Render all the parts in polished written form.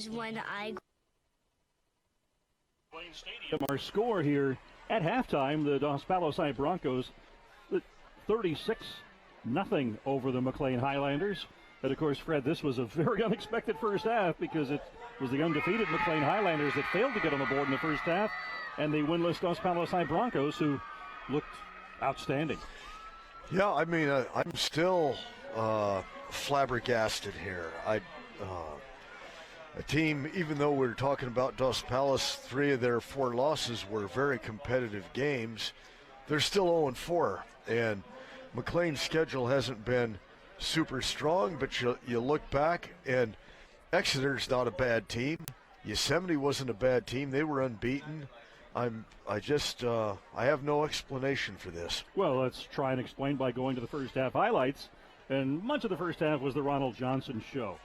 was when I... Our score here at halftime, the Dos Palos High Broncos, 36-0 over the McLane Highlanders. And of course, Fred, this was a very unexpected first half because it was the undefeated McLane Highlanders that failed to get on the board in the first half, and the winless Dos Palos High Broncos, who looked outstanding. Yeah, I mean, I'm still flabbergasted here. A team, even though we're talking about Dos Palos, 3 of their 4 losses were very competitive games. They're still 0-4, and McLean's schedule hasn't been super strong, but you look back, and Exeter's not a bad team. Yosemite wasn't a bad team. They were unbeaten. I have no explanation for this. Well, let's try and explain by going to the first half highlights. And much of the first half was the Ronald Johnson show.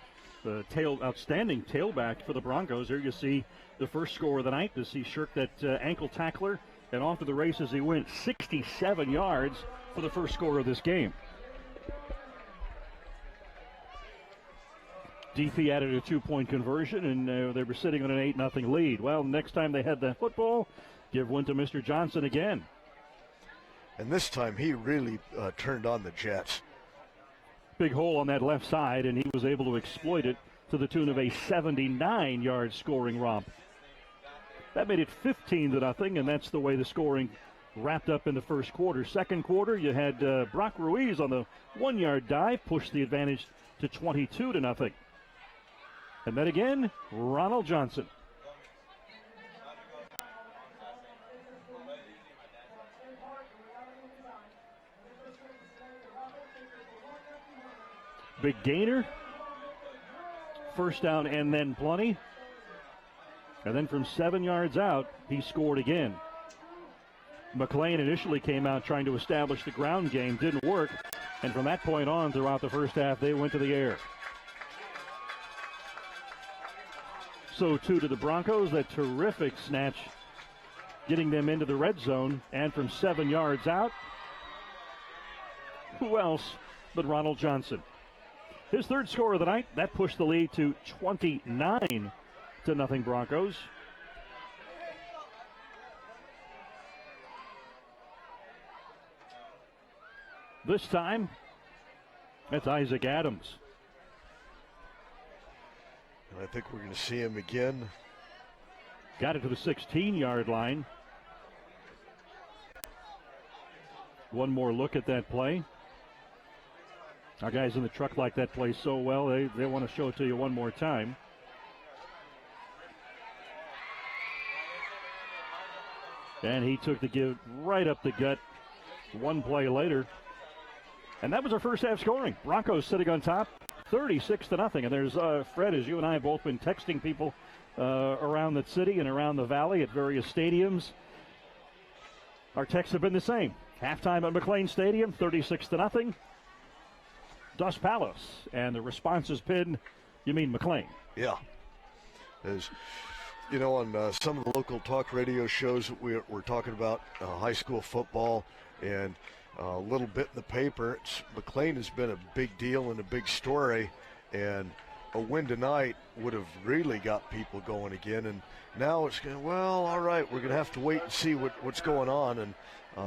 The outstanding tailback for the Broncos. Here you see the first score of the night as he shirked that ankle tackler, and off to the races he went, 67 yards for the first score of this game. DP added a 2-point conversion, and they were sitting on an 8-0 lead. Well, next time they had that football, give one to Mr. Johnson again. And this time he really turned on the Jets. Big hole on that left side, and he was able to exploit it to the tune of a 79-yard scoring romp. That made it 15-0, and that's the way the scoring wrapped up in the first quarter. Second quarter, you had Brock Ruiz on the 1-yard dive, pushed the advantage to 22-0. And then again, Ronald Johnson. Big gainer. First down and then plenty. And then from 7 yards out, he scored again. McLane initially came out trying to establish the ground game. Didn't work. And from that point on, throughout the first half, they went to the air. So too to the Broncos, that terrific snatch, getting them into the red zone. And from 7 yards out, who else but Ronald Johnson? His third score of the night, that pushed the lead to 29-0 Broncos. This time, that's Isaac Adams. And I think we're going to see him again. Got it to the 16-yard line. One more look at that play. Our guys in the truck like that play so well, they want to show it to you one more time. And he took the give right up the gut one play later. And that was our first half scoring. Broncos sitting on top, 36-0. And there's, Fred, as you and I have both been texting people around the city and around the valley at various stadiums, our texts have been the same. Halftime at McLane Stadium, 36-0. Dos Palos, and the response has been, you mean McLane? Yeah. As you know, on some of the local talk radio shows, we're talking about high school football and a little bit in the paper. McLane has been a big deal and a big story, and a win tonight would have really got people going again. And now it's going, well, all right, we're going to have to wait and see what's going on. And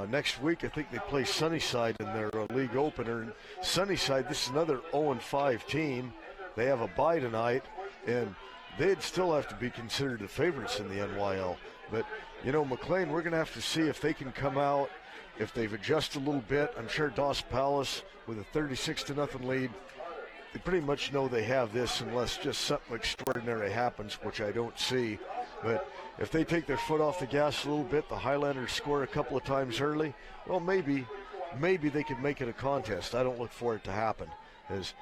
next week, I think they play Sunnyside in their league opener. And Sunnyside, this is another 0-5 team. They have a bye tonight, and they'd still have to be considered the favorites in the NYL. But, you know, McLane, we're going to have to see if they can come out, if they've adjusted a little bit. I'm sure Dos Palos, with a 36-0 lead, they pretty much know they have this unless just something extraordinary happens, which I don't see. But if they take their foot off the gas a little bit, the Highlanders score a couple of times early, well, maybe they could make it a contest. I don't look for it to happen, as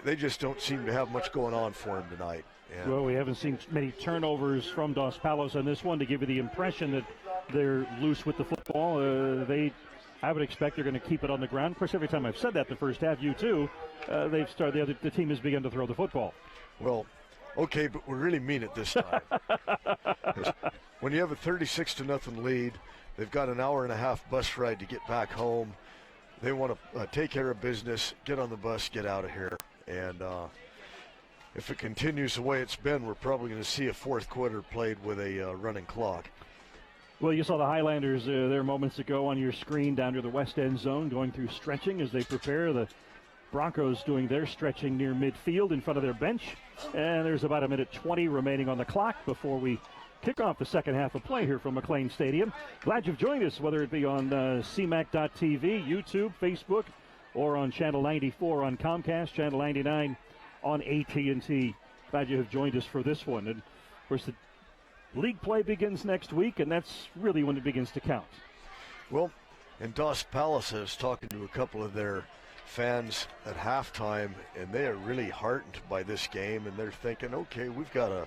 they just don't seem to have much going on for them tonight. And well, we haven't seen many turnovers from Dos Palos on this one to give you the impression that they're loose with the football. I would expect they're going to keep it on the ground. Of course, every time I've said that the first half, you too, the team has begun to throw the football. Well, okay, but we really mean it this time. When you have a 36-0 lead, they've got an hour and a half bus ride to get back home. They want to take care of business, get on the bus, get out of here. And if it continues the way it's been, we're probably going to see a fourth quarter played with a running clock. Well, you saw the Highlanders there moments ago on your screen down to the west end zone going through stretching as they prepare. The Broncos doing their stretching near midfield in front of their bench. And there's about 1:20 remaining on the clock before we kick off the second half of play here from McLane Stadium. Glad you've joined us, whether it be on CMAC.tv, YouTube, Facebook, or on Channel 94 on Comcast, Channel 99 on AT&T. Glad you have joined us for this one. And, of course, the league play begins next week, and that's really when it begins to count. Well, and Palos is talking to a couple of their fans at halftime, and they are really heartened by this game, and they're thinking, okay, we've got a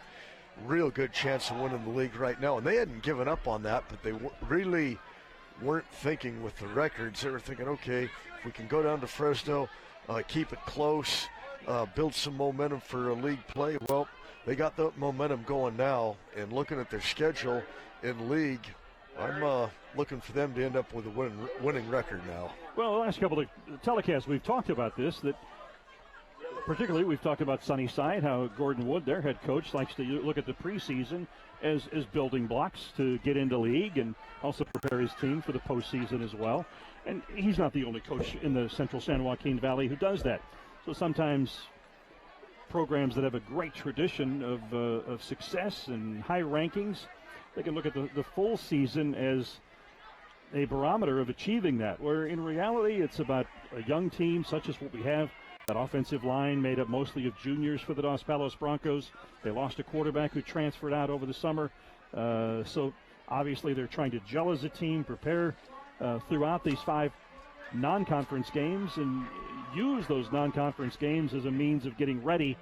real good chance of winning the league right now. And they hadn't given up on that, but they really weren't thinking with the records. They were thinking, okay, if we can go down to Fresno, keep it close, build some momentum for a league play. Well, they got the momentum going now, and looking at their schedule in league, I'm looking for them to end up with a winning record now. Well, the last couple of telecasts, we've talked about this, that particularly we've talked about Sunnyside, how Gordon Wood, their head coach, likes to look at the preseason as building blocks to get into league and also prepare his team for the postseason as well. And he's not the only coach in the central San Joaquin Valley who does that. So sometimes programs that have a great tradition of success and high rankings, they can look at the full season as a barometer of achieving that, where in reality it's about a young team such as what we have, that offensive line made up mostly of juniors for the Dos Palos Broncos. They lost a quarterback who transferred out over the summer, so obviously they're trying to gel as a team, prepare throughout these 5 non-conference games, and use those non-conference games as a means of getting ready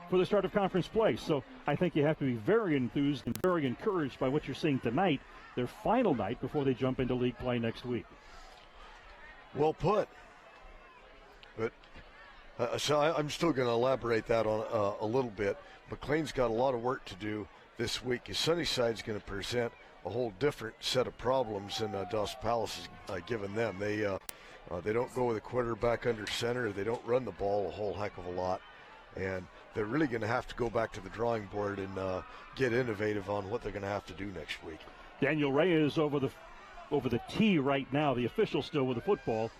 for the start of conference play. So I think you have to be very enthused and very encouraged by what you're seeing tonight, their final night before they jump into league play next week. Well put. But so I'm still going to elaborate that on a little bit. McLane's got a lot of work to do this week. Sunnyside's going to present a whole different set of problems than Dos Palos has given them. They don't go with a quarterback under center. They don't run the ball a whole heck of a lot. And they're really going to have to go back to the drawing board and get innovative on what they're going to have to do next week. Daniel Reyes over the tee right now, the official still with the football.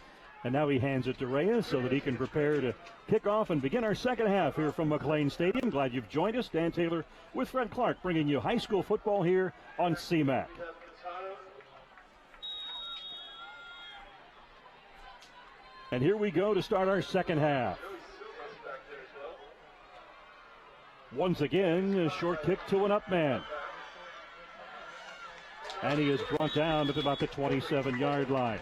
And now he hands it to Reyes so that he can prepare to kick off and begin our second half here from McLane Stadium. Glad you've joined us. Dan Taylor with Fred Clark bringing you high school football here on CMAC. And here we go to start our second half. Once again, a short kick to an up man. And he is brought down to about the 27-yard line.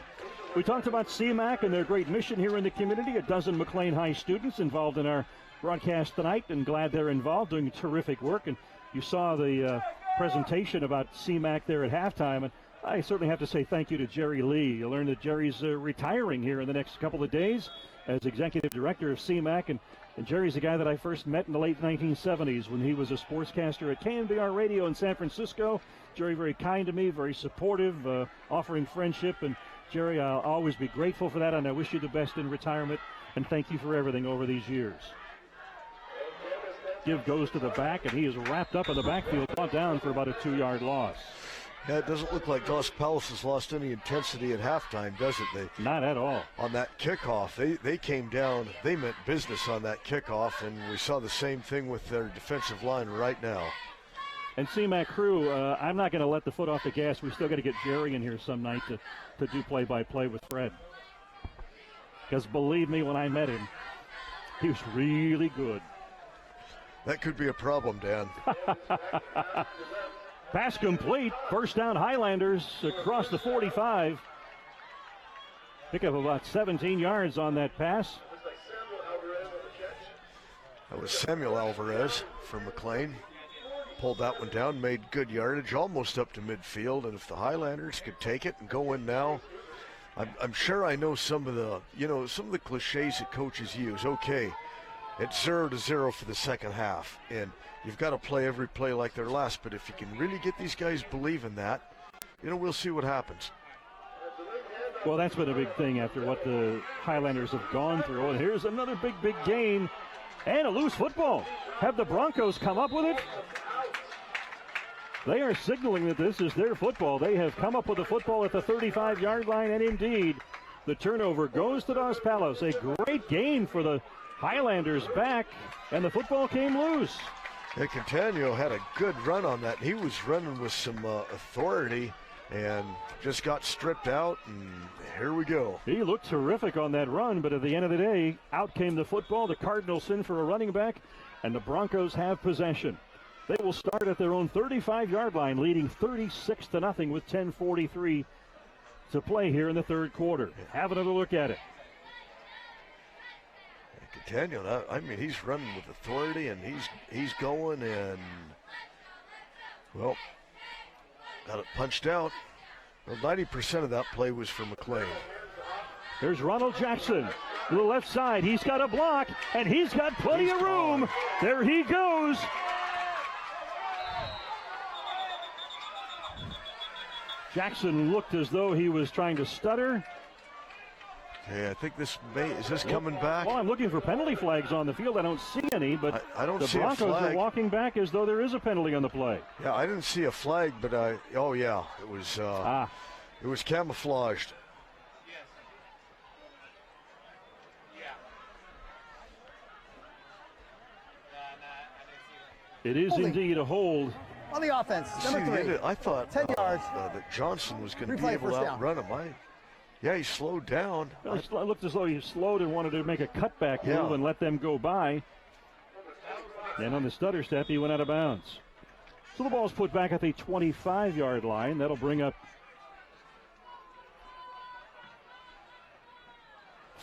We talked about CMAC and their great mission here in the community. A dozen McLane High students involved in our broadcast tonight, and glad they're involved, doing terrific work. And you saw the presentation about CMAC there at halftime, and I certainly have to say thank you to Jerry Lee. You learned that Jerry's retiring here in the next couple of days as executive director of CMAC, and Jerry's a guy that I first met in the late 1970s when he was a sportscaster at KNBR Radio in San Francisco. Jerry, very kind to me, very supportive, offering friendship, and Jerry, I'll always be grateful for that, and I wish you the best in retirement, and thank you for everything over these years. Give goes to the back, and he is wrapped up in the backfield, brought down for about a 2-yard loss. Yeah, it doesn't look like Dos Palos has lost any intensity at halftime, does it? Not at all. On that kickoff, they came down, they meant business on that kickoff, and we saw the same thing with their defensive line right now. And CMAC crew, I'm not going to let the foot off the gas. We still got to get Jerry in here some night to do play-by-play with Fred. Because believe me, when I met him, he was really good. That could be a problem, Dan. Pass complete. First down, Highlanders across the 45. Pick up about 17 yards on that pass. That was Samuel Alvarez from McLane. Pulled that one down, made good yardage, almost up to midfield. And if the Highlanders could take it and go in now, I'm sure I know some of the cliches that coaches use. Okay, it's 0-0 for the second half, and you've got to play every play like their last. But if you can really get these guys believing that, we'll see what happens. Well, that's been a big thing after what the Highlanders have gone through. And here's another big gain And a loose football. Have the Broncos come up with it? They are signaling that this is their football. They have come up with the football at the 35-yard line, and indeed, the turnover goes to Dos Palos. A great gain for the Highlanders back, and the football came loose. Yeah, Catania had a good run on that. He was running with some authority and just got stripped out, and here we go. He looked terrific on that run, but at the end of the day, out came the football. The Cardinals in for a running back, and the Broncos have possession. They will start at their own 35-yard line, leading 36-0 with 10:43 to play here in the third quarter. Have another look at it. Catania, I mean, he's running with authority, and he's going, and, well, got it punched out. Well, 90% of that play was for McLane. There's Ronald Johnson to the left side. He's got a block, and he's got plenty of room. There he goes. Jackson looked as though he was trying to stutter. Okay, I think is this coming back? Well, I'm looking for penalty flags on the field. I don't see any, but I don't see the Broncos a flag. are walking back as though there is a penalty on the play. Yeah, I didn't see a flag, but oh yeah, it was camouflaged. It is indeed a hold. On the offense, number 3. I thought 10 yards. That Johnson was going to be able to outrun him. Yeah, he slowed down. Well, it looked as though he slowed and wanted to make a cutback move and let them go by. And on the stutter step, he went out of bounds. So the ball's put back at the 25-yard line. That'll bring up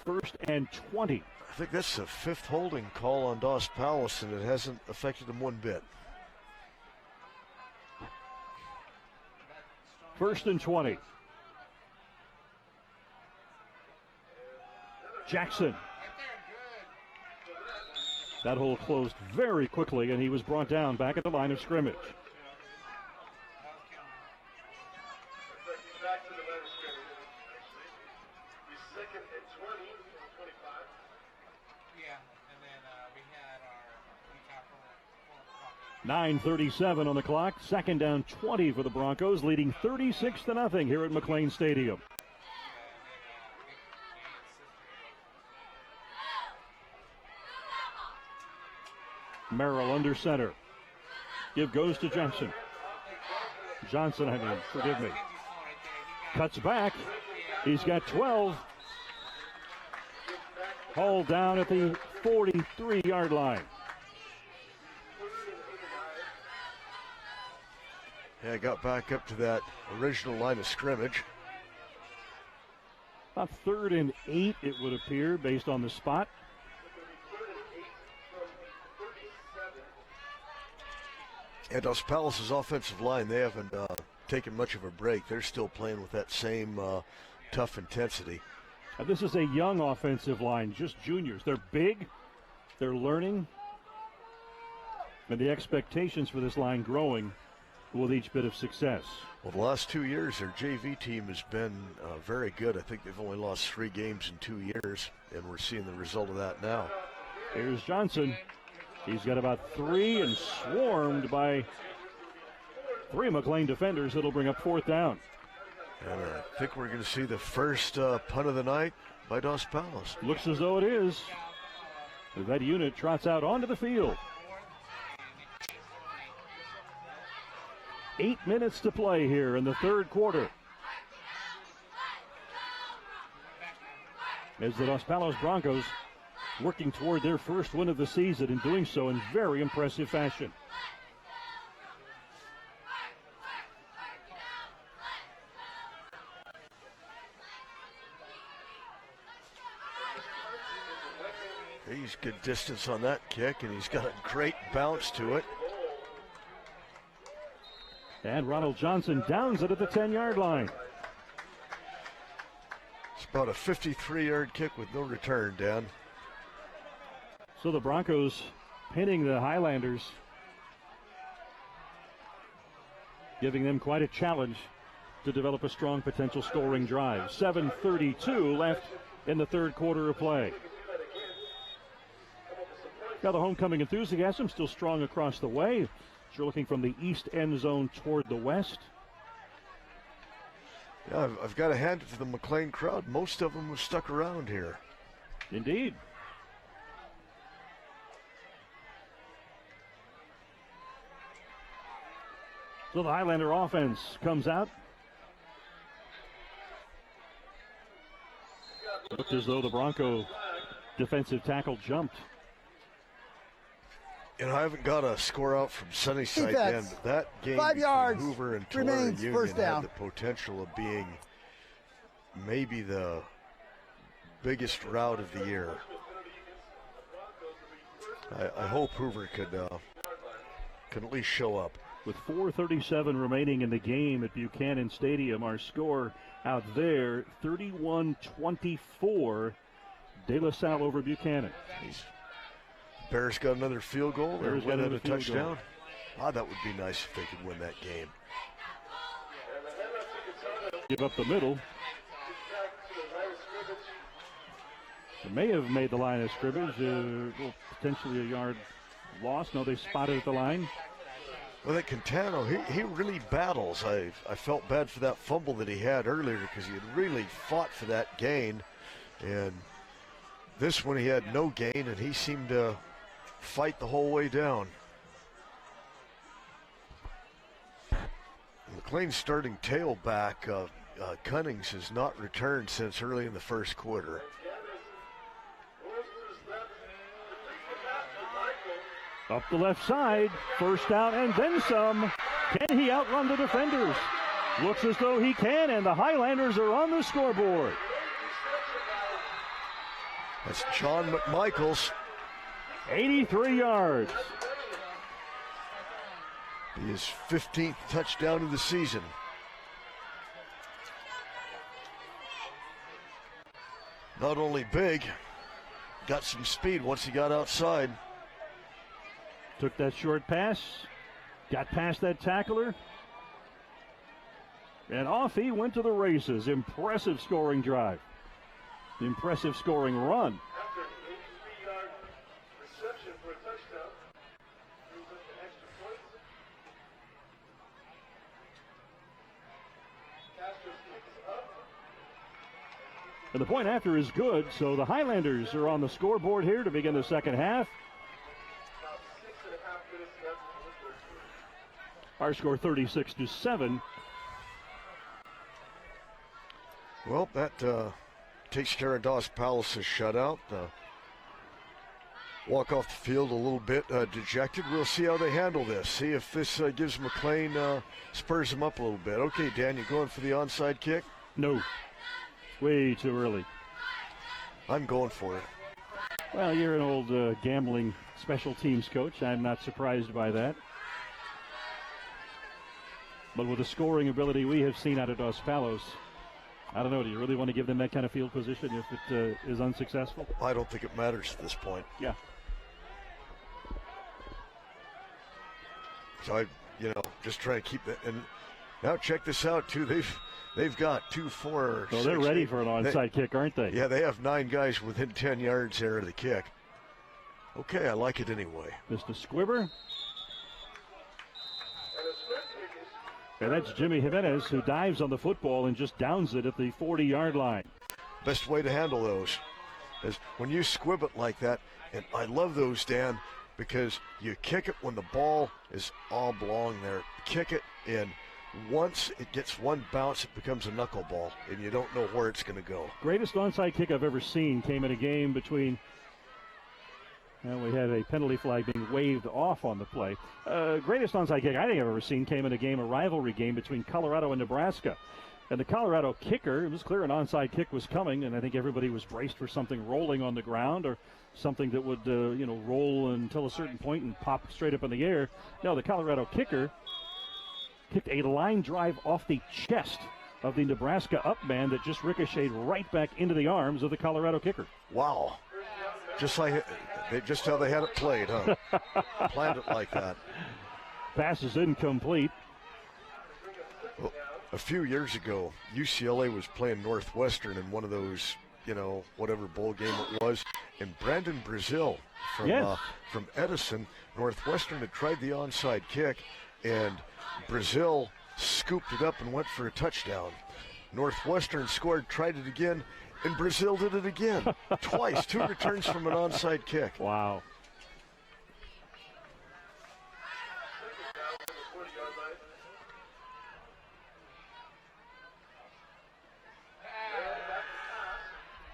first and 20. I think that's the 5th holding call on Dos Palos, and it hasn't affected him one bit. First and 20. Jackson. That hole closed very quickly, and he was brought down back at the line of scrimmage. .9:37 on the clock. Second down 20 for the Broncos, leading 36-0 here at McLane Stadium. Merrill under center. Give goes to Johnson. Forgive me. Cuts back. He's got 12. Hauled down at the 43-yard line. Yeah, got back up to that original line of scrimmage. About 3rd and 8, it would appear, based on the spot. And Dos Palos' offensive line, they haven't taken much of a break. They're still playing with that same tough intensity. This is a young offensive line, just juniors. They're big, they're learning, and the expectations for this line growing with each bit of success. Well, the last 2 years, their JV team has been very good. I think they've only lost 3 games in 2 years, and we're seeing the result of that now. Here's Johnson. He's got about 3 and swarmed by 3 McLane defenders. It'll bring up 4th down. And I think we're going to see the first punt of the night by Dos Palos. Looks as though it is. As that unit trots out onto the field. 8 minutes to play here in the third quarter. As the Dos Palos Broncos working toward their first win of the season and doing so in very impressive fashion. He's good distance on that kick, and he's got a great bounce to it. And Ronald Johnson downs it at the 10-yard line. It's about a 53-yard kick with no return, Dan. So the Broncos pinning the Highlanders, giving them quite a challenge to develop a strong potential scoring drive. 7:32 left in the third quarter of play. Now the homecoming enthusiasm still strong across the way. You're looking from the east end zone toward the west. Yeah, I've got to hand it to the McLane crowd. Most of them have stuck around here. Indeed. So the Highlander offense comes out. Looked as though the Bronco defensive tackle jumped. You know, I haven't got a score out from Sunnyside Defense. then, but that game 5 yards. between Hoover and Tulare Remains Union first down. had the potential of being maybe the biggest rout of the year. I hope Hoover could at least show up. With 4:37 remaining in the game at Buchanan Stadium, our score out there, 31-24, De La Salle over Buchanan. Bears got another field goal. Bears got another a field touchdown. Ah, that would be nice if they could win that game. Give up the middle. They may have made the line of scrimmage. Potentially a yard loss. No, they spotted at the line. Well, that Quintano, he really battles. I felt bad for that fumble that he had earlier because he had really fought for that gain. And this one he had no gain, and he seemed to fight the whole way down. McLean's starting tailback, Cunnings, has not returned since early in the first quarter. Up the left side, first down and then some. Can he outrun the defenders? Looks as though he can, and the Highlanders are on the scoreboard. That's John McMichaels. 83 yards. His 15th touchdown of the season. Not only big, got some speed once he got outside. Took that short pass, got past that tackler, and off he went to the races. Impressive scoring drive. Impressive scoring run. After an 83-yard reception for a touchdown, brings up the extra points. Castro's kick is up. And the point after is good, so the Highlanders are on the scoreboard here to begin the second half. About 6.5 minutes left in the third quarter. Our score 36-7. Well, that takes care of Dos Palos' shutout. Walk off the field a little bit dejected. We'll see how they handle this. See if this gives McLane, spurs him up a little bit. Okay, Dan, you going for the onside kick? No. Way too early. I'm going for it. Well, you're an old gambling special teams coach. I'm not surprised by that. But with the scoring ability we have seen out of Dos Palos, I don't know. Do you really want to give them that kind of field position if it is unsuccessful? I don't think it matters at this point. Yeah. So I, just trying to keep it. And now check this out too. They've got 2, 4. So they're 6, ready 8. for an onside kick, aren't they? Yeah, they have 9 guys within 10 yards there of the kick. Okay, I like it anyway. Mr. Squibber. And that's Jimmy Jimenez, who dives on the football and just downs it at the 40-yard line. Best way to handle those is when you squib it like that. And I love those, Dan, because you kick it when the ball is oblong there. Kick it in. Once it gets one bounce, it becomes a knuckleball, and you don't know where it's going to go. Greatest onside kick I've ever seen came in a game between, we had a penalty flag being waved off on the play. Greatest onside kick I think I've ever seen came in a rivalry game between Colorado and Nebraska. And the Colorado kicker, it was clear an onside kick was coming, and I think everybody was braced for something rolling on the ground or something that would, roll until a certain point and pop straight up in the air. No, the Colorado kicker kicked a line drive off the chest of the Nebraska up man that just ricocheted right back into the arms of the Colorado kicker. Wow. Just how they had it played, huh? Planned it like that. Pass is incomplete. Well, a few years ago, UCLA was playing Northwestern in one of those whatever bowl game it was. And Brandon Brazil from Edison, Northwestern had tried the onside kick, and Brazil scooped it up and went for a touchdown. Northwestern scored, tried it again, and Brazil did it again. Twice, 2 returns from an onside kick. Wow.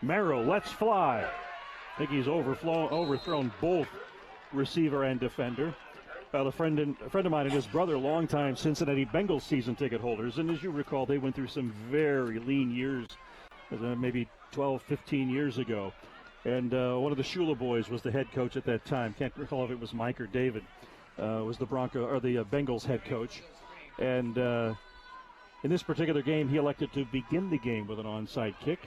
Merrill lets fly. I think he's overthrown both receiver and defender. A friend of mine and his brother, longtime Cincinnati Bengals season ticket holders, and as you recall, they went through some very lean years, maybe 12, 15 years ago. And one of the Shula boys was the head coach at that time. Can't recall if it was Mike or David. Was the Bengals head coach. And in this particular game, he elected to begin the game with an onside kick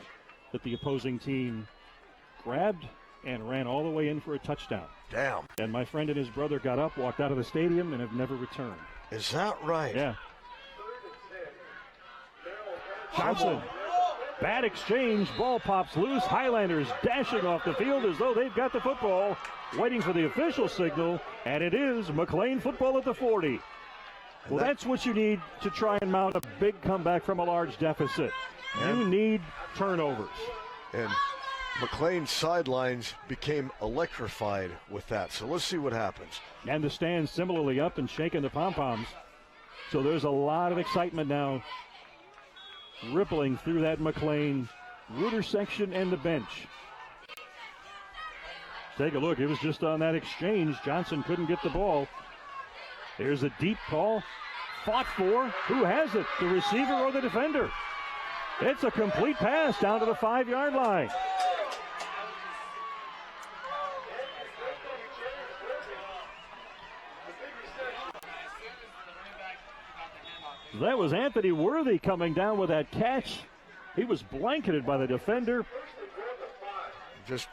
that the opposing team grabbed and ran all the way in for a touchdown. Damn. And my friend and his brother got up, walked out of the stadium, and have never returned. Is that right? Yeah. Johnson. Bad exchange. Ball pops loose. Highlanders dashing off the field as though they've got the football, waiting for the official signal, and it is McLane football at the 40. Well, that's what you need to try and mount a big comeback from a large deficit. You need turnovers. And McLean's sidelines became electrified with that. So let's see what happens. And the stands similarly up and shaking the pom-poms. So there's a lot of excitement now rippling through that McLane Rooter section and the bench. Take a look. It was just on that exchange. Johnson couldn't get the ball. There's a deep ball. Fought for. Who has it? The receiver or the defender? It's a complete pass down to the 5-yard line. That was Anthony Worthy coming down with that catch. He was blanketed by the defender. Just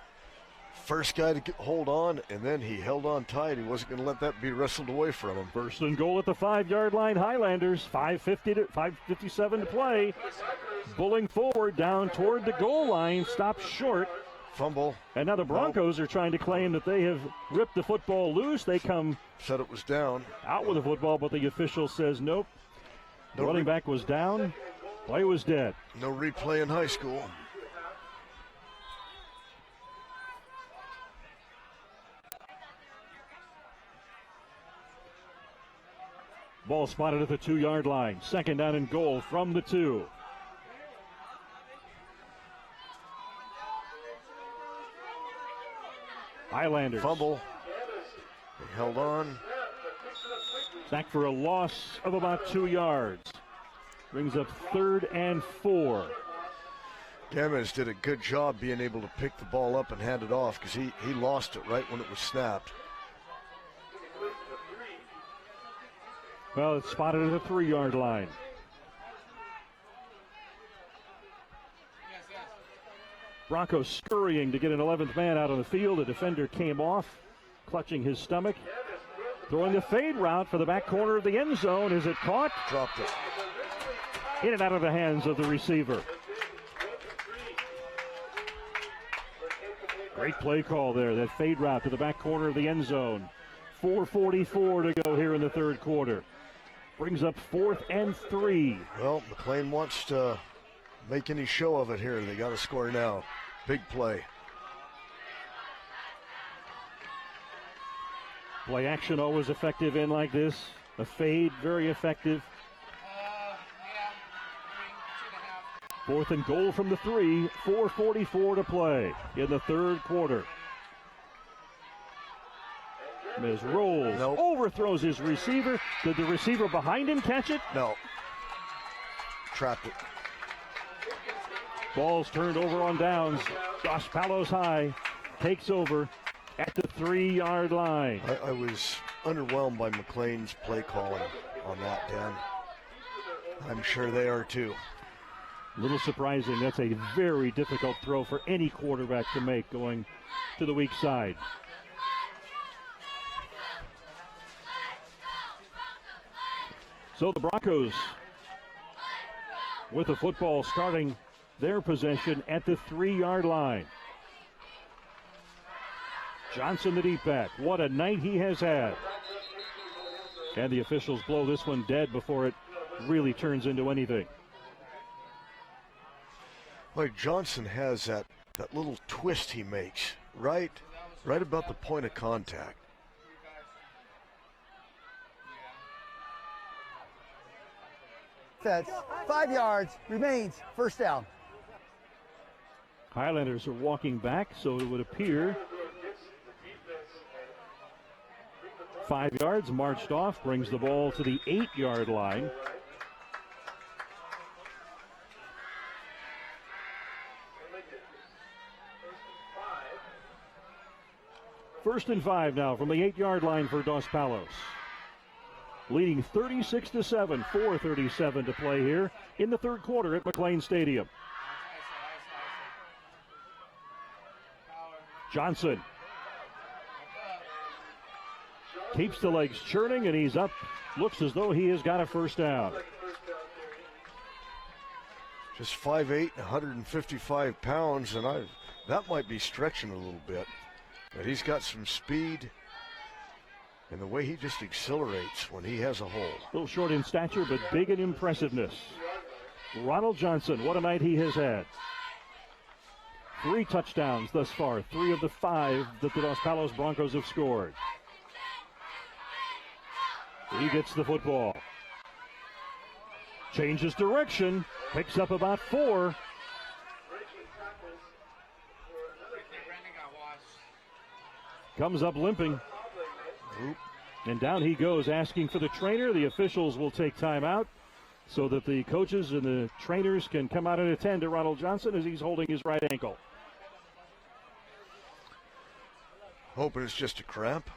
first guy to hold on, and then he held on tight. He wasn't going to let that be wrestled away from him. First and goal at the 5-yard line. Highlanders, 5:57 to play. Bulling forward down toward the goal line, stopped short. Fumble. And now the Broncos are trying to claim that they have ripped the football loose. They come said it was down. Out with the football, but the official says nope. The running back was down. Play was dead. No replay in high school. Ball spotted at the 2-yard line. Second down and goal from the 2. Highlanders. Fumble. They held on. Sacked for a loss of about 2 yards. Brings up 3rd and 4. Gamez did a good job being able to pick the ball up and hand it off because he lost it right when it was snapped. Well, it's spotted at the 3-yard line. Broncos scurrying to get an 11th man out on the field. The defender came off, clutching his stomach. Throwing the fade route for the back corner of the end zone. Is it caught? Dropped it. In and out of the hands of the receiver. Great play call there. That fade route to the back corner of the end zone. 4:44 to go here in the third quarter. Brings up 4th and 3. Well, McLane wants to make any show of it here. They got to score now. Big play. Play action always effective in like this. A fade, very effective. 4th and goal from the 3. 4:44 to play in the third quarter. Miz rolls, overthrows his receiver. Did the receiver behind him catch it? No. Trapped it. Ball's turned over on downs. Josh Palos high takes over at the 3-yard line. I was underwhelmed by McLane's play calling on that, Dan. I'm sure they are too. A little surprising. That's a very difficult throw for any quarterback to make going to the weak side. So the Broncos with the football starting their possession at the 3-yard line. Johnson, the deep back. What a night he has had. And the officials blow this one dead before it really turns into anything. Like Johnson has that little twist he makes, right about the point of contact. Sets, 5 yards, remains, first down. Highlanders are walking back, so it would appear 5 yards, marched off, brings the ball to the 8-yard line. First and 5 now from the 8-yard line for Dos Palos. Leading 36-7, 4:37 to play here in the third quarter at McLane Stadium. Johnson keeps the legs churning, and he's up. Looks as though he has got a first down. Just 5'8", 155 pounds, and that might be stretching a little bit. But he's got some speed, and the way he just accelerates when he has a hole. A little short in stature, but big in impressiveness. Ronald Johnson, what a night he has had. 3 touchdowns thus far, 3 of the 5 that the Dos Palos Broncos have scored. He gets the football. Changes direction, picks up about 4. Comes up limping. And down he goes, asking for the trainer. The officials will take time out so that the coaches and the trainers can come out and attend to Ronald Johnson as he's holding his right ankle. Hoping it's just a cramp.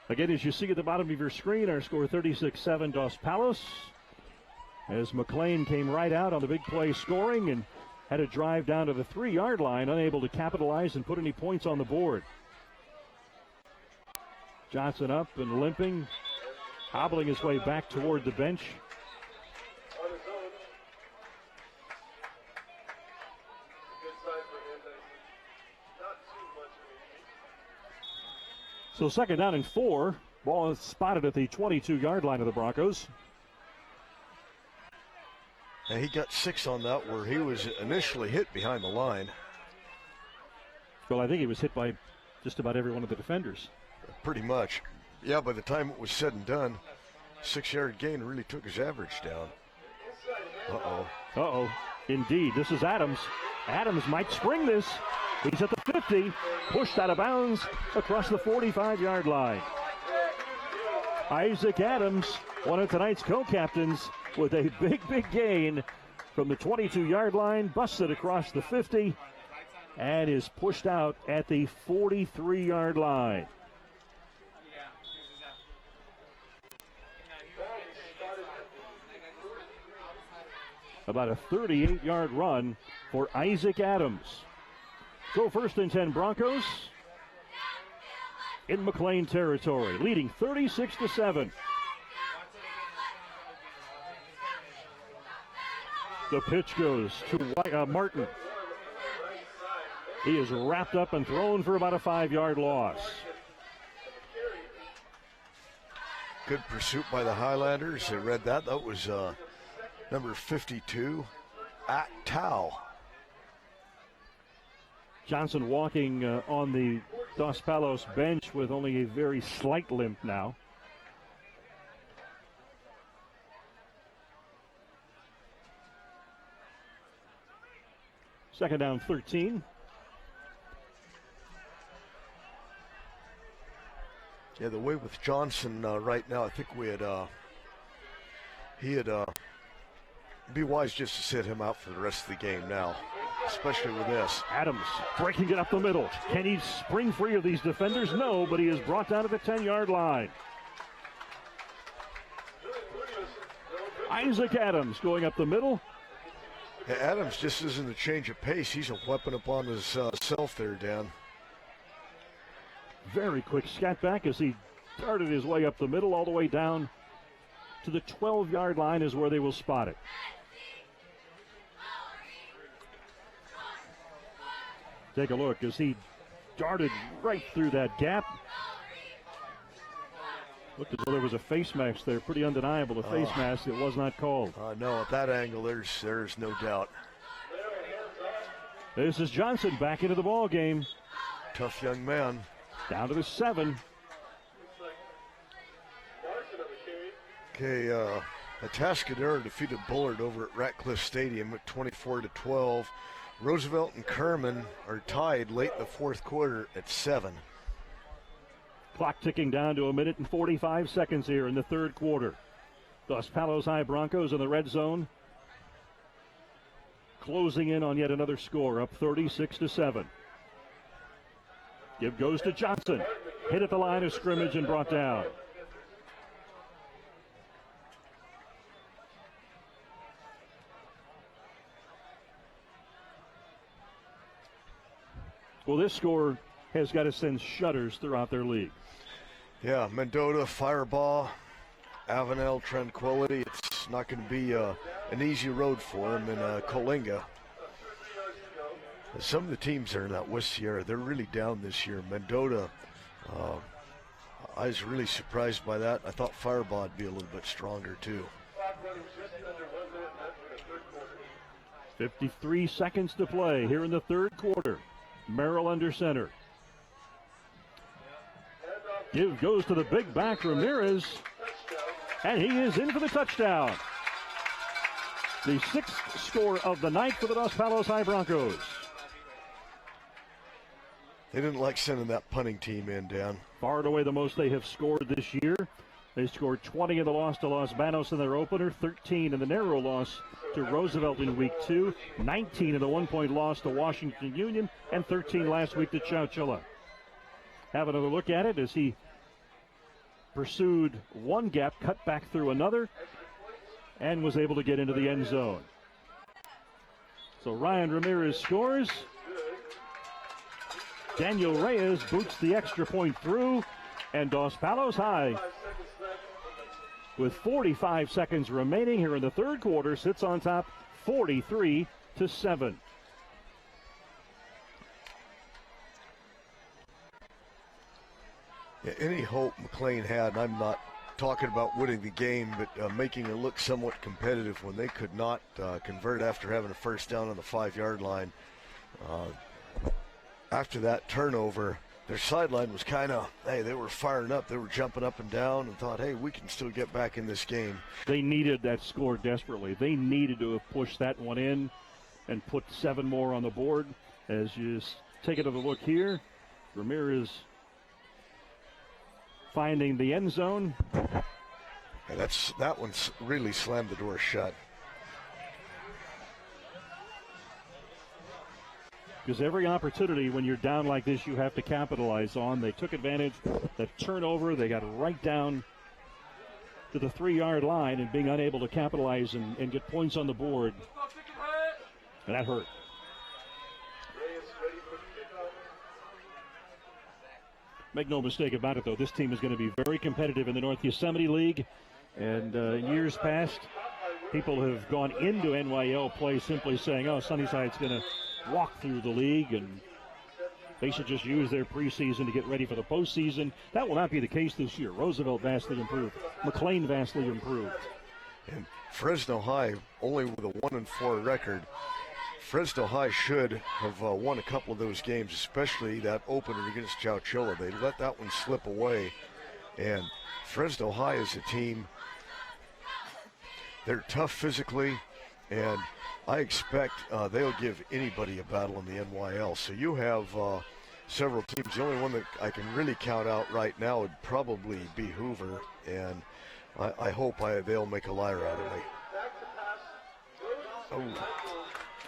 Again, as you see at the bottom of your screen, our score 36-7 Dos Palos. As McLane came right out on the big play scoring and had a drive down to the 3-yard line, unable to capitalize and put any points on the board. Johnson up and limping, hobbling his way back toward the bench. On his own. Good sign for him that he's not too much of a So second down and 4. Ball is spotted at the 22-yard line of the Broncos. And he got 6 on that where he was initially hit behind the line. Well, I think he was hit by just about every one of the defenders. Pretty much. Yeah, by the time it was said and done, 6-yard gain really took his average down. Uh-oh. Indeed, this is Adams. Adams might spring this. He's at the 50, pushed out of bounds across the 45-yard line. Isaac Adams, one of tonight's co-captains, with a big gain from the 22-yard line, busted across the 50, and is pushed out at the 43-yard line. About a 38-yard run for Isaac Adams. So first and 10 Broncos in McLane territory, leading 36-7. The pitch goes to Martin. He is wrapped up and thrown for about a 5-yard loss. Good pursuit by the Highlanders. They read that. That was number 52, Tau. Johnson walking on the Dos Palos bench with only a very slight limp now. Second down, 13. Yeah, the way with Johnson right now, I think be wise just to sit him out for the rest of the game now, especially with this. Adams breaking it up the middle. Can he spring free of these defenders? No, but he is brought down to the 10-yard line. Isaac Adams going up the middle. Yeah, Adams just isn't a change of pace. He's a weapon upon his self there, Dan. Very quick scat back as he darted his way up the middle all the way down to the 12-yard line is where they will spot it. Take a look as he darted right through that gap. Looked as though there was a face mask there. Pretty undeniable, a face mask. It was not called. No, at that angle, there's no doubt. This is Johnson back into the ball game. Tough young man. Down to the 7. Okay, Atascadero defeated Bullard over at Ratcliffe Stadium at 24-12. Roosevelt and Kerman are tied late in the fourth quarter at 7. Clock ticking down to 1:45 here in the third quarter. Thus, Palos High Broncos in the red zone, closing in on yet another score, up 36-7. Give goes to Johnson. Hit at the line of scrimmage and brought down. Well, this score has got to send shudders throughout their league. Yeah, Mendota, Fireball, Avenel, Tranquility. It's not going to be an easy road for them in Coalinga. Some of the teams that are in that West Sierra, they're really down this year. Mendota, I was really surprised by that. I thought Fireball would be a little bit stronger too. 53 seconds to play here in the third quarter. Merrill under center. Give goes to the big back Ramirez, and he is in for the touchdown. The 6th score of the night for the Dos Palos High Broncos. They didn't like sending that punting team in, Dan. Far and away the most they have scored this year. They scored 20 in the loss to Los Banos in their opener, 13 in the narrow loss to Roosevelt in week 2, 19 in the 1-point loss to Washington Union, and 13 last week to Chowchilla. Have another look at it as he pursued one gap, cut back through another, and was able to get into the end zone. So Ryan Ramirez scores. Daniel Reyes boots the extra point through, and Dos Palos High, with 45 seconds remaining here in the third quarter, sits on top 43-7. Yeah, any hope McLane had, and I'm not talking about winning the game, but making it look somewhat competitive when they could not convert after having a first down on the 5-yard line. After that turnover, their sideline was kind of, hey, they were firing up. They were jumping up and down and thought, hey, we can still get back in this game. They needed that score desperately. They needed to have pushed that one in and put 7 more on the board. As you take another look here, Ramirez finding the end zone. Yeah, that one's really slammed the door shut. Because every opportunity when you're down like this, you have to capitalize on. They took advantage. The turnover, they got right down to the 3-yard line and being unable to capitalize and get points on the board. And that hurt. Make no mistake about it, though. This team is going to be very competitive in the North Yosemite League. And in years past, people have gone into NYL play simply saying, oh, Sunnyside's going to walk through the league and they should just use their preseason to get ready for the postseason. That will not be the case this year. Roosevelt vastly improved. McLane vastly improved. And Fresno High, only with a 1-4 record, Fresno High should have won a couple of those games, especially that opener against Chowchilla. They let that one slip away. And Fresno High is a team, they're tough physically, and I expect they'll give anybody a battle in the NYL. So you have several teams. The only one that I can really count out right now would probably be Hoover, and I hope they'll make a liar out of me. Oh.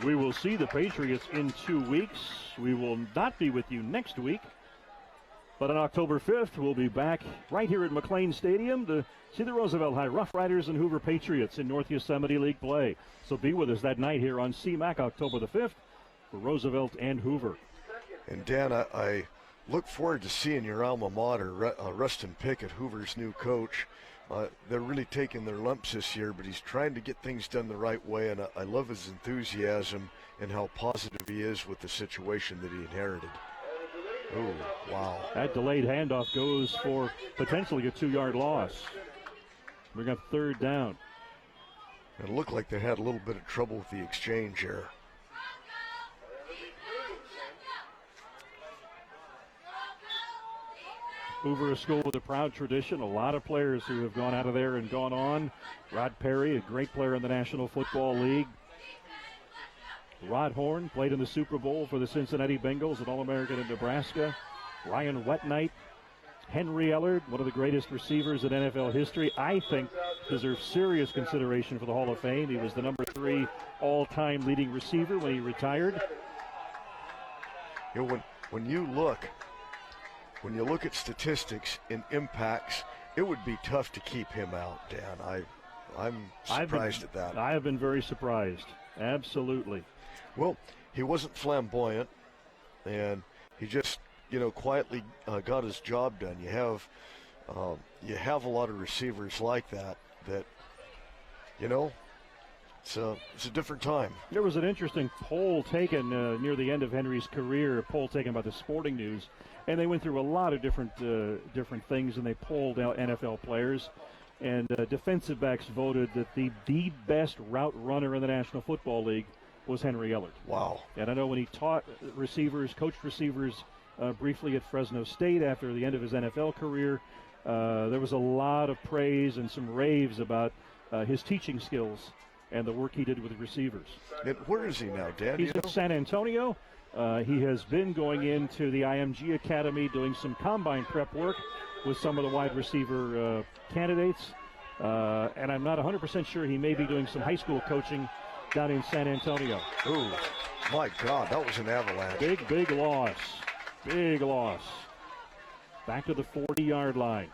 We will see the Patriots in 2 weeks. We will not be with you next week. But on October 5th, we'll be back right here at McLane Stadium to see the Roosevelt High Rough Riders and Hoover Patriots in North Yosemite League play. So be with us that night here on CMAC, October the 5th, for Roosevelt and Hoover. And Dan, I look forward to seeing your alma mater, Rustin Pickett, Hoover's new coach, they're really taking their lumps this year, but he's trying to get things done the right way, and I love his enthusiasm and how positive he is with the situation that he inherited. Oh, wow. That delayed handoff goes for potentially a 2-yard loss. We got 3rd down. It looked like they had a little bit of trouble with the exchange here. Hoover, a school with a proud tradition. A lot of players who have gone out of there and gone on. Rod Perry, a great player in the National Football League. Rod Horn played in the Super Bowl for the Cincinnati Bengals, an All-American in Nebraska. Ryan Wetnight, Henry Ellard, one of the greatest receivers in NFL history. I think deserves serious consideration for the Hall of Fame. He was the number 3 all-time leading receiver when he retired. You know, when you look at statistics and impacts, it would be tough to keep him out, Dan. I'm surprised at that. I have been very surprised. Absolutely. Well, he wasn't flamboyant, and he just, quietly got his job done. You have a lot of receivers like that, it's a different time. There was an interesting poll taken near the end of Henry's career, a poll taken by the Sporting News, and they went through a lot of different things, and they polled out NFL players. And defensive backs voted that the best route runner in the National Football League was Henry Ellard. Wow. And I know when he taught receivers, coached receivers briefly at Fresno State after the end of his NFL career, there was a lot of praise and some raves about his teaching skills and the work he did with the receivers. And where is he now, Dan? He's in San Antonio. He has been going into the IMG Academy doing some combine prep work with some of the wide receiver candidates. And I'm not 100% sure he may be doing some high school coaching down in San Antonio. Ooh, my God, that was an avalanche. Big loss. Big loss. Back to the 40-yard line.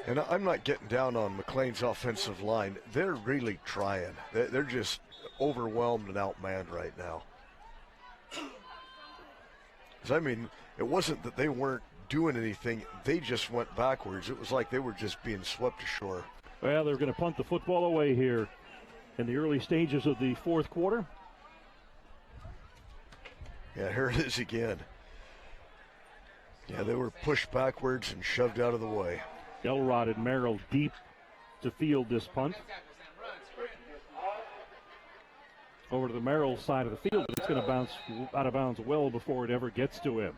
And I'm not getting down on McLane's offensive line. They're really trying. They're just overwhelmed and outmanned right now. 'Cause, I mean, it wasn't that they weren't doing anything. They just went backwards. It was like they were just being swept ashore. Well, they're going to punt the football away here in the early stages of the 4th quarter. Yeah, here it is again. Yeah, they were pushed backwards and shoved out of the way. Elrod and Merrill deep to field this punt. Over to the Merrill side of the field, but it's going to bounce out of bounds well before it ever gets to him.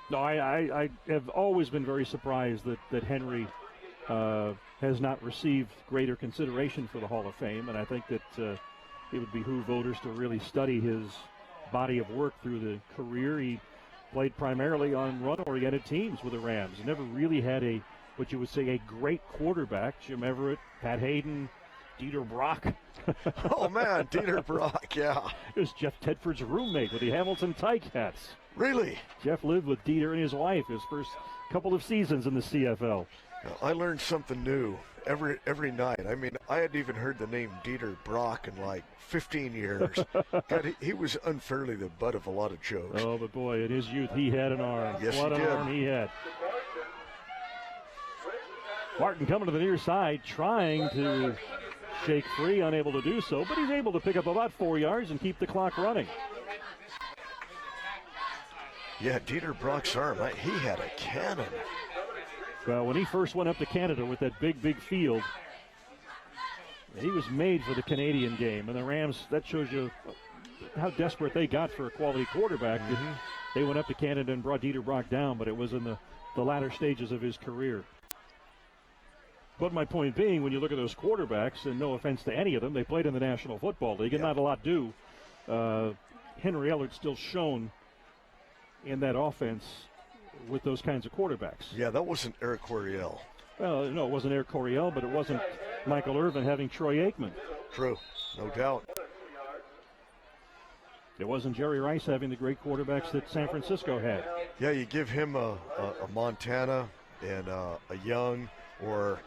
No, I have always been very surprised that Henry has not received greater consideration for the Hall of Fame, and I think that it would behoove voters to really study his body of work through the career. He played primarily on run-oriented teams with the Rams. He never really had what you would say, a great quarterback. Jim Everett, Pat Hayden, Dieter Brock. Oh, man, Dieter Brock, yeah. It was Jeff Tedford's roommate with the Hamilton Ticats. Really? Jeff lived with Dieter and his wife his first couple of seasons in the CFL. I learned something new every night. I mean, I hadn't even heard the name Dieter Brock in like 15 years. God, he was unfairly the butt of a lot of jokes. Oh, but boy, in his youth, he had an arm. Yes, what he an did. arm he had. Martin coming to the near side, trying to shake free, unable to do so, but he's able to pick up about 4 yards and keep the clock running. Yeah, Dieter Brock's arm, he had a cannon. Well, when he first went up to Canada with that big field, he was made for the Canadian game. And the Rams, that shows you how desperate they got for a quality quarterback. Mm-hmm. They went up to Canada and brought Dieter Brock down, but it was in the latter stages of his career. But my point being, when you look at those quarterbacks, and no offense to any of them, they played in the National Football League, and not a lot do. Henry Ellard still shown in that offense with those kinds of quarterbacks. Yeah, that wasn't Eric Coryell. Well, no, it wasn't Eric Coryell, but it wasn't Michael Irvin having Troy Aikman. True, no doubt. It wasn't Jerry Rice having the great quarterbacks that San Francisco had. Yeah, you give him a Montana and a Young, or,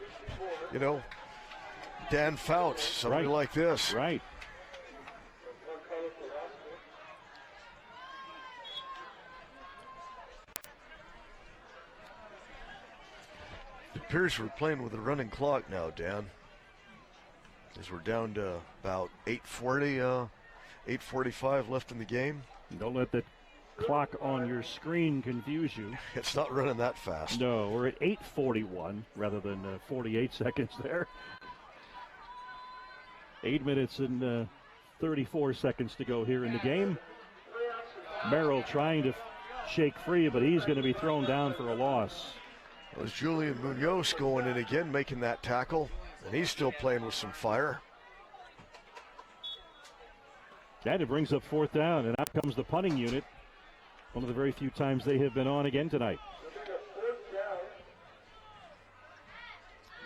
Dan Fouts, somebody like this. Right. appears we're playing with a running clock now, Dan. As we're down to about 8:45 left in the game. Don't let that clock on your screen confuse you. It's not running that fast. No, we're at 8:41 rather than 48 seconds there. 8 minutes and 34 seconds to go here in the game. Merrill trying to shake free, but he's going to be thrown down for a loss. It was Julian Munoz going in again, making that tackle, and he's still playing with some fire. And it brings up fourth down, and out comes the punting unit. One of the very few times they have been on again tonight.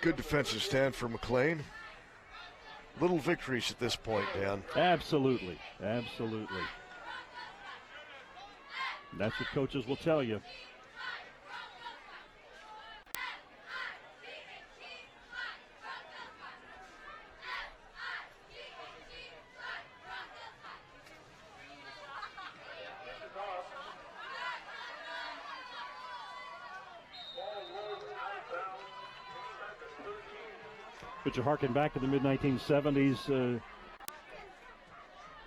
Good defensive stand for McLane. Little victories at this point, Dan. Absolutely, absolutely. That's what coaches will tell you. But you harken back to the mid-1970s,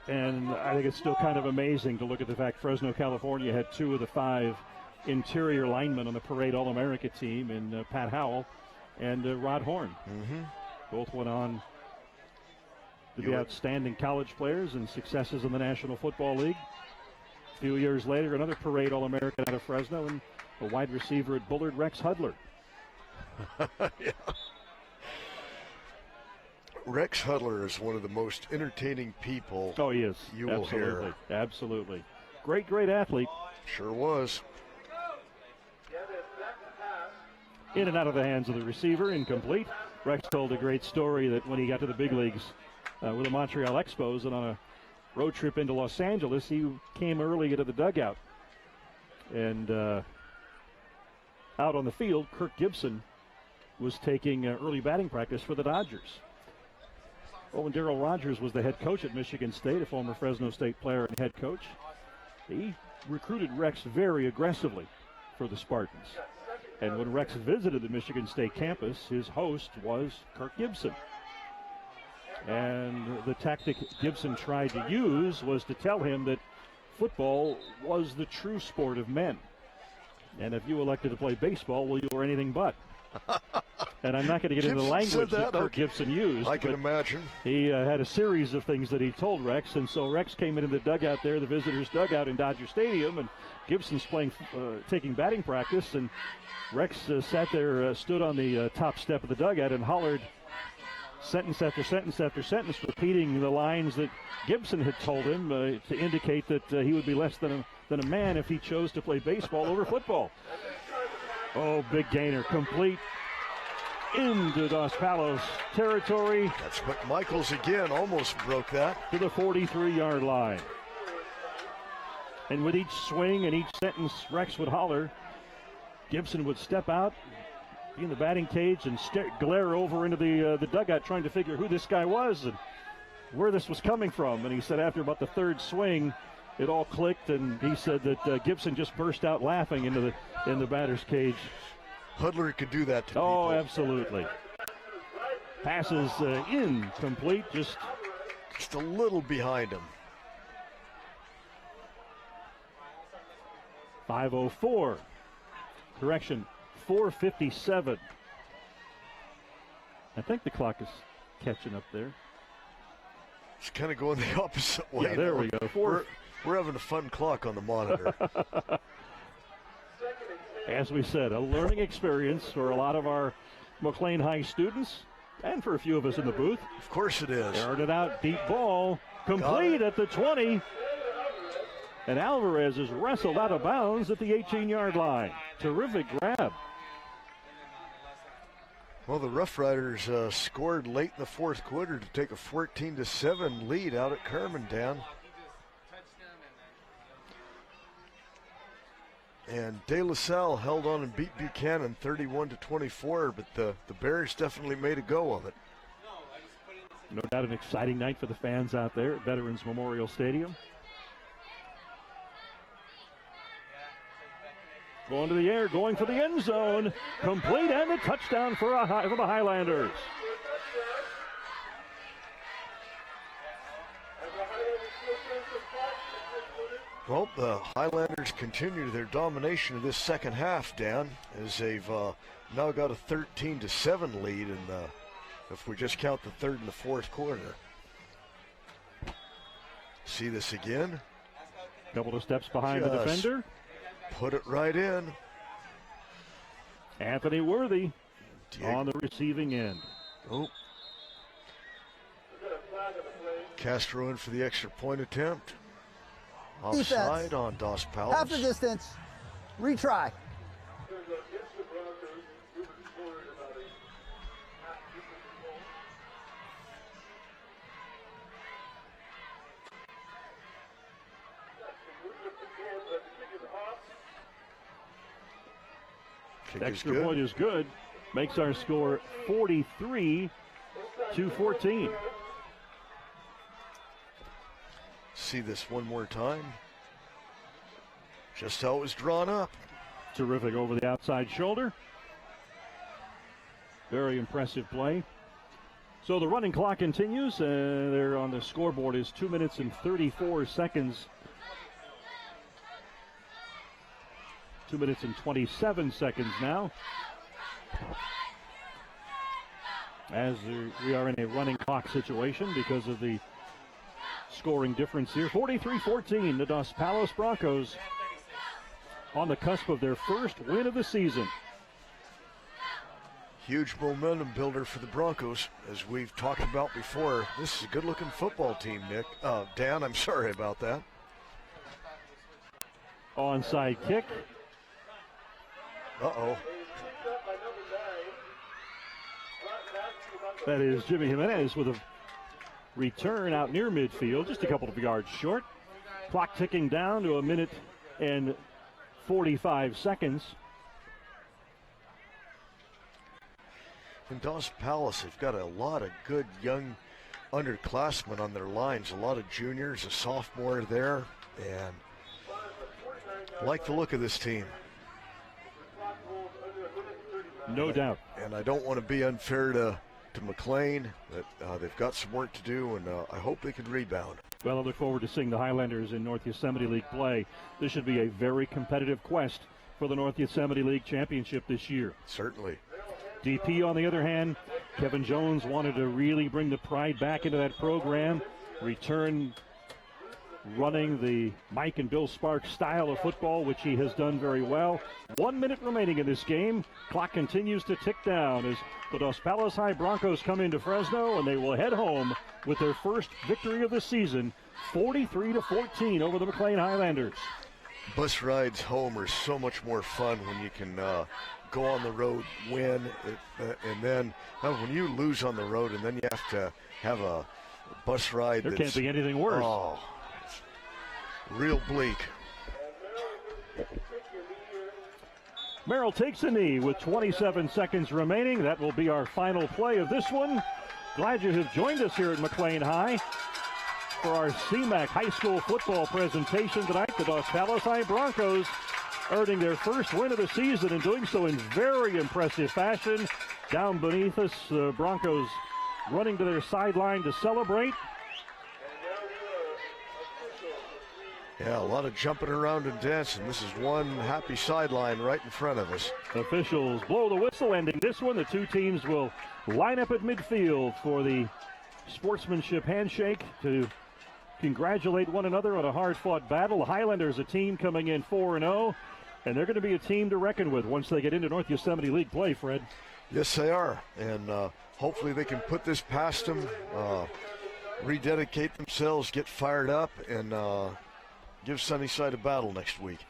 and I think it's still kind of amazing to look at the fact Fresno, California had 2 of the 5 interior linemen on the Parade All-America team in Pat Howell and Rod Horn. Mm-hmm. Both went on to be outstanding college players and successes in the National Football League. A few years later, another Parade All-American out of Fresno and a wide receiver at Bullard, Rex Hudler. Yeah. Rex Hudler is one of the most entertaining people. Oh, he is. You will hear. Absolutely. Great, great athlete. Sure was. In and out of the hands of the receiver, incomplete. Rex told a great story that when he got to the big leagues with the Montreal Expos and on a road trip into Los Angeles, he came early into the dugout. And out on the field, Kirk Gibson was taking early batting practice for the Dodgers. Oh, when Darrell Rogers was the head coach at Michigan State, a former Fresno State player and head coach, he recruited Rex very aggressively for the Spartans. And when Rex visited the Michigan State campus, his host was Kirk Gibson. And the tactic Gibson tried to use was to tell him that football was the true sport of men. And if you elected to play baseball, well, you were anything but. And I'm not going to get into the language that Kirk Gibson used. I can imagine. He had a series of things that he told Rex, and so Rex came into the dugout there, the visitors' dugout in Dodger Stadium, and Gibson's taking batting practice, and Rex sat there, stood on the top step of the dugout and hollered sentence after sentence after sentence, repeating the lines that Gibson had told him to indicate that he would be less than a man if he chose to play baseball over football. Oh, big gainer, complete into Dos Palos territory. That's McMichaels again, almost broke that. To the 43-yard line. And with each swing and each sentence Rex would holler, Gibson would step out, be in the batting cage, and glare over into the dugout trying to figure who this guy was and where this was coming from. And he said after about the third swing, it all clicked, and he said that Gibson just burst out laughing in the batter's cage. Hudler could do that to people. Oh, absolutely. Passes incomplete, just a little behind him. 5:04. Correction, 4:57. I think the clock is catching up there. It's kind of going the opposite way. Yeah, there we go. We're having a fun clock on the monitor. As we said, a learning experience for a lot of our McLane High students and for a few of us in the booth. Of course it is. Aired it out, deep ball, complete at the 20. And Alvarez is wrestled out of bounds at the 18-yard line. Terrific grab. Well, the Rough Riders scored late in the fourth quarter to take a 14-7 lead out at Kerman, Dan. And De La Salle held on and beat Buchanan 31-24, but the Bears definitely made a go of it. No doubt an exciting night for the fans out there at Veterans Memorial Stadium. Going to the air, going for the end zone. Complete and a touchdown for the Highlanders. Well, the Highlanders continue their domination of this second half, Dan, as they've now got a 13-7 lead, and if we just count the third and the fourth quarter. See this again. Couple of steps behind the defender. Put it right in. Anthony Worthy on the receiving end. Oh. Castro in for the extra point attempt. Offside on Dos Palos. Half the distance. Retry. Extra point is good. Makes our score 43-14. See this one more time. Just how it was drawn up. Terrific over the outside shoulder. Very impressive play. So the running clock continues. There on the scoreboard is 2 minutes and 34 seconds. 2 minutes and 27 seconds now. As we are in a running clock situation because of the scoring difference here. 43-14, the Dos Palos Broncos on the cusp of their first win of the season. Huge momentum builder for the Broncos, as we've talked about before. This is a good-looking football team, Nick. Dan, I'm sorry about that. Onside kick. Uh-oh. That is Jimmy Jimenez with a return out near midfield, just a couple of yards short. Clock ticking down to 1 minute and 45 seconds. In Dos Palos, they've got a lot of good young underclassmen on their lines, a lot of juniors, a sophomore there, and I like the look of this team. No doubt. And I don't want to be unfair to McLane, but they've got some work to do, and I hope they can rebound. Well, I look forward to seeing the Highlanders in North Yosemite League play. This should be a very competitive quest for the North Yosemite League Championship this year. Certainly. DP, on the other hand, Kevin Jones wanted to really bring the pride back into that program, return running the Mike and Bill Sparks style of football, which he has done very well. 1 minute remaining in this game. Clock continues to tick down as the Dos Palos High Broncos come into Fresno, and they will head home with their first victory of the season, 43-14 over the McLane Highlanders. Bus rides home are so much more fun when you can go on the road, win, and then when you lose on the road and then you have to have a bus ride. There can't be anything worse. Oh, real bleak. Merrill takes a knee with 27 seconds remaining. That will be our final play of this one. Glad you have joined us here at McLane High for our CMAC High School football presentation tonight. The Dos Palos High Broncos earning their first win of the season and doing so in very impressive fashion. Down beneath us, Broncos running to their sideline to celebrate. Yeah, a lot of jumping around and dancing. This is one happy sideline right in front of us. Officials blow the whistle, ending this one. The two teams will line up at midfield for the sportsmanship handshake to congratulate one another on a hard-fought battle. The Highlanders, a team coming in 4-0, and they're going to be a team to reckon with once they get into North Yosemite League play, Fred. Yes, they are, and hopefully they can put this past them, rededicate themselves, get fired up, and give Sunnyside a battle next week.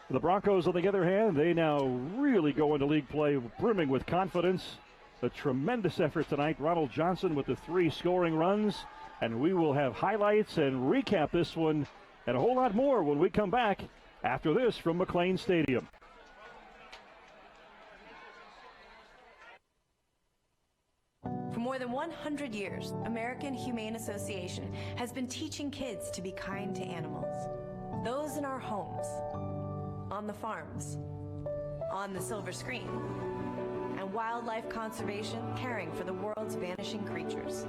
The Broncos, on the other hand, they now really go into league play brimming with confidence. A tremendous effort tonight. Ronald Johnson with the 3 scoring runs. And we will have highlights and recap this one and a whole lot more when we come back after this from McLane Stadium. For more than 100 years, American Humane Association has been teaching kids to be kind to animals. Those in our homes, on the farms, on the silver screen. And wildlife conservation, caring for the world's vanishing creatures.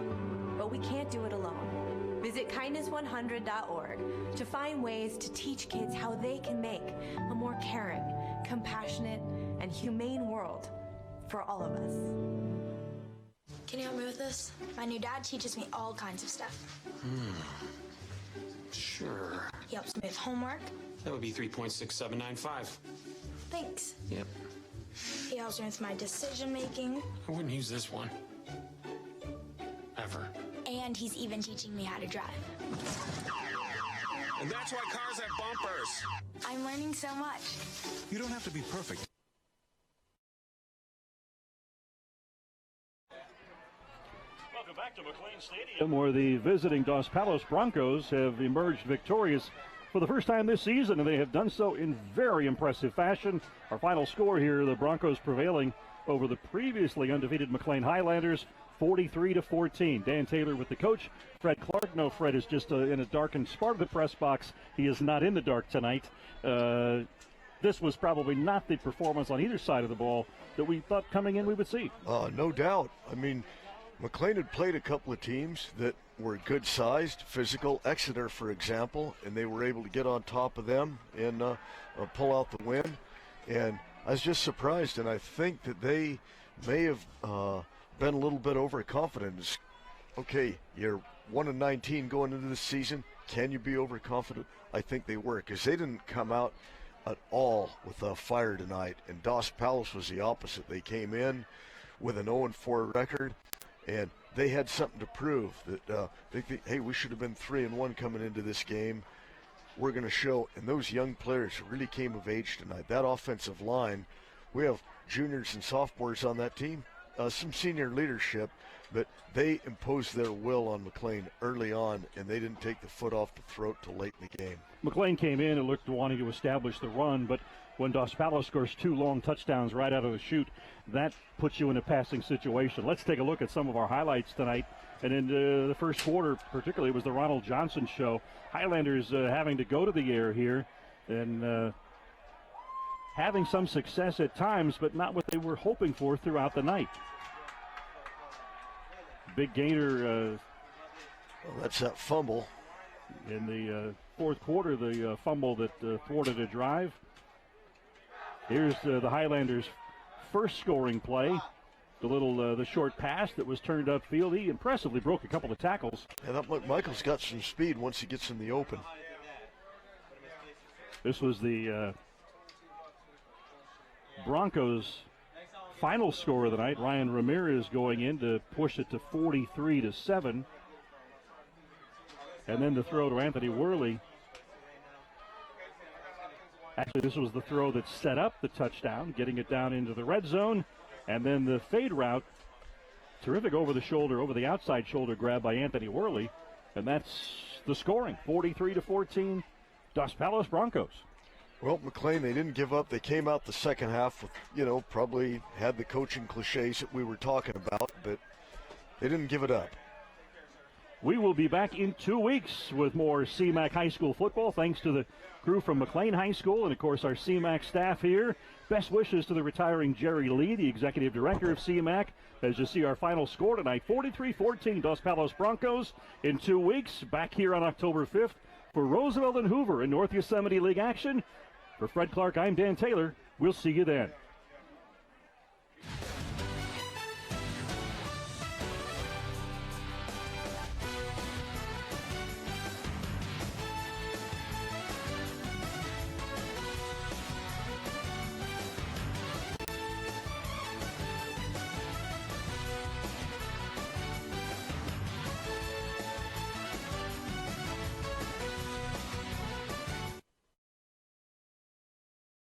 But we can't do it alone. Visit kindness100.org to find ways to teach kids how they can make a more caring, compassionate, and humane world for all of us. Can you help me with this? My new dad teaches me all kinds of stuff. Sure. He helps me with homework. That would be 3.6795. Thanks. Yep. He helps me with my decision making. I wouldn't use this one. Ever. And he's even teaching me how to drive. And that's why cars have bumpers. I'm learning so much. You don't have to be perfect. Welcome back to McLane Stadium, where the visiting Dos Palos Broncos have emerged victorious for the first time this season, and they have done so in very impressive fashion. Our final score here, the Broncos prevailing over the previously undefeated McLane Highlanders, 43-14. Dan Taylor with the coach, Fred Clark. No, Fred is just in a darkened part of the press box. He is not in the dark tonight. This was probably not the performance on either side of the ball that we thought coming in we would see. No doubt. I mean, McLane had played a couple of teams that were good-sized, physical. Exeter, for example, and they were able to get on top of them and pull out the win. And I was just surprised, and I think that they may have been a little bit overconfident. Okay, you're 1-19 going into this season. Can you be overconfident? I think they were, because they didn't come out at all with a fire tonight. And Dos Palos was the opposite. They came in with an 0-4 record, and they had something to prove that they think, hey, we should have been 3-1 coming into this game. We're going to show, and those young players really came of age tonight. That offensive line, we have juniors and sophomores on that team, some senior leadership, but they imposed their will on McLane early on, and they didn't take the foot off the throat till late in the game. McLane came in and looked wanting to establish the run, but when Dos Palos scores 2 long touchdowns right out of the chute, that puts you in a passing situation. Let's take a look at some of our highlights tonight. And in the first quarter, particularly, it was the Ronald Johnson show. Highlanders having to go to the air here and having some success at times, but not what they were hoping for throughout the night. Big gainer. Well, that's that fumble. In the fourth quarter, the fumble that thwarted a drive. Here's the Highlanders' first scoring play. The short pass that was turned upfield. He impressively broke a couple of tackles. And that Michael's got some speed once he gets in the open. This was the Broncos' final score of the night. Ryan Ramirez going in to push it to 43-7. And then the throw to Anthony Worley. Actually, this was the throw that set up the touchdown, getting it down into the red zone. And then the fade route, terrific over the outside shoulder grab by Anthony Worley. And that's the scoring, 43-14, Dos Palos Broncos. Well, McLane, they didn't give up. They came out the second half with, probably had the coaching cliches that we were talking about, but they didn't give it up. We will be back in 2 weeks with more CMAC High School football, thanks to the crew from McLane High School and, of course, our CMAC staff here. Best wishes to the retiring Jerry Lee, the executive director of CMAC, as you see our final score tonight, 43-14, Dos Palos Broncos. In 2 weeks, back here on October 5th for Roosevelt and Hoover in North Yosemite League action. For Fred Clark, I'm Dan Taylor. We'll see you then.